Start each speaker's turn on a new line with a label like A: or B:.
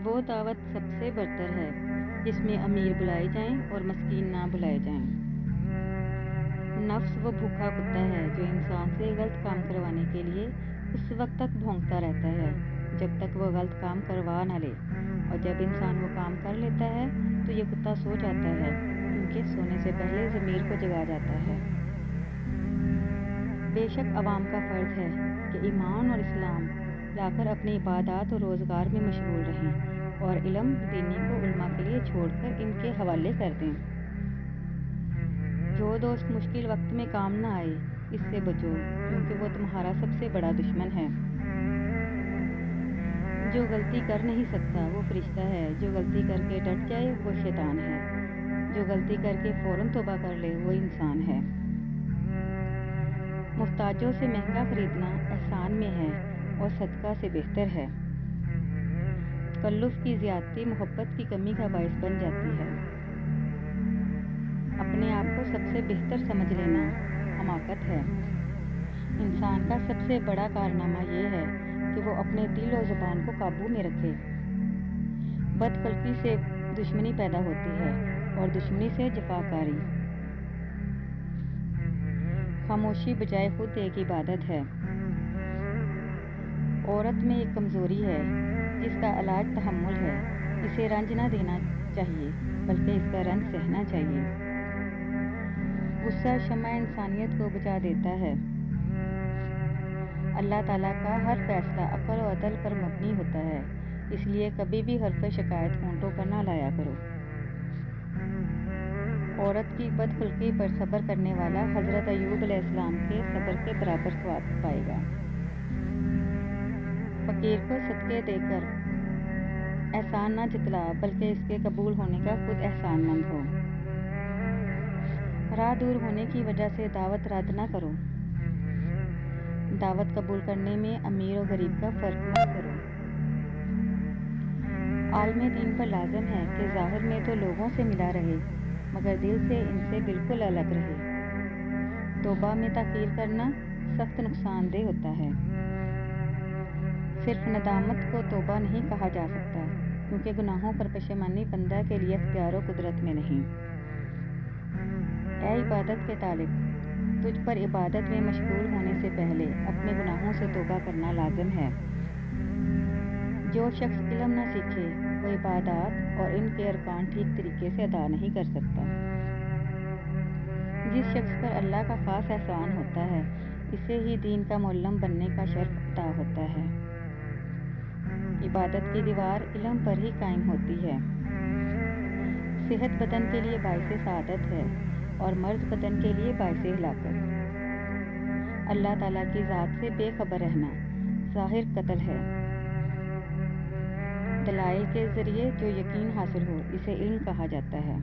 A: وہ دعوت سب سے برتر ہے جس میں امیر بلائے جائیں اور مسکین نہ بلائے جائیں۔ نفس وہ بھوکا کتا ہے جو انسان سے غلط کام کروانے کے لیے اس وقت تک بھونکتا رہتا ہے جب تک وہ غلط کام کروا نہ لے، اور جب انسان وہ کام کر لیتا ہے تو یہ کتا سو جاتا ہے، کیونکہ سونے سے پہلے ضمیر کو جگا جاتا ہے۔ بے شک عوام کا فرض ہے کہ ایمان اور اسلام لا کر اپنی عبادات اور روزگار میں مشغول رہیں اور علم دینی کو علماء کے لیے چھوڑ کر ان کے حوالے کر دیں۔ جو دوست مشکل وقت میں کام نہ آئے اس سے بچو، کیونکہ وہ تمہارا سب سے بڑا دشمن ہے۔ جو غلطی کر نہیں سکتا وہ فرشتہ ہے، جو غلطی کر کے ڈٹ جائے وہ شیطان ہے، جو غلطی کر کے فوراً توبہ کر لے وہ انسان ہے۔ محتاجوں سے مہنگا خریدنا احسان میں ہے اور صدقہ سے بہتر ہے۔ تکلف کی زیادتی محبت کی کمی کا باعث بن جاتی ہے۔ اپنے آپ کو سب سے بہتر سمجھ لینا حماقت ہے۔ انسان کا سب سے بڑا کارنامہ یہ ہے کہ وہ اپنے دل و زبان کو قابو میں رکھے۔ بدخلقی سے دشمنی پیدا ہوتی ہے اور دشمنی سے جفاکاری۔ خاموشی بجائے خود ایک عبادت ہے۔ عورت میں ایک کمزوری ہے جس کا علاج تحمل ہے۔ اسے رنج نہ دینا چاہیے بلکہ اس کا رنج سہنا چاہیے۔ غصہ شمع انسانیت کو بجھا دیتا ہے۔ اللہ تعالیٰ کا ہر فیصلہ عقل و عدل پر مبنی ہوتا ہے، اس لیے کبھی بھی حرف شکایت ہونٹوں پر نہ لایا کرو۔ عورت کی بدخلقی پر صبر کرنے والا حضرت ایوب علیہ السلام کے صبر کے برابر ثواب پائے گا۔ فقیر کو صدقے دے کر احسان نہ جتلا بلکہ اس کے قبول ہونے کا خود احسان مند ہو۔ راہ دور ہونے کی وجہ سے دعوت رد نہ کرو۔ دعوت قبول کرنے میں امیر و غریب کا فرق مت کرو۔ عالم دین پر لازم ہے کہ ظاہر میں تو لوگوں سے ملا رہے مگر دل سے ان سے بالکل الگ رہے۔ توبہ میں تاخیر کرنا سخت نقصان دہ ہوتا ہے۔ صرف ندامت کو توبہ نہیں کہا جا سکتا، کیونکہ گناہوں پر پشیمانی بندہ کے لیے اختیار و قدرت میں نہیں۔ اے عبادت کے طالب، تجھ پر عبادت میں مشغول ہونے سے پہلے اپنے گناہوں سے توبہ کرنا لازم ہے۔ جو شخص علم نہ سیکھے وہ عبادات اور ان کے ارکان ٹھیک طریقے سے ادا نہیں کر سکتا۔ جس شخص پر اللہ کا خاص احسان ہوتا ہے اسے ہی دین کا معلم بننے کا شرف عطا ہوتا ہے۔ عبادت کی دیوار علم پر ہی قائم ہوتی ہے۔ صحت بدن کے لیے باعث سعادت ہے اور مرض بدن کے لیے باعث ہلاکت۔ اللہ تعالیٰ کی ذات سے بے خبر رہنا ظاہر قتل ہے۔ دلائل کے ذریعے جو یقین حاصل ہو اسے علم کہا جاتا ہے۔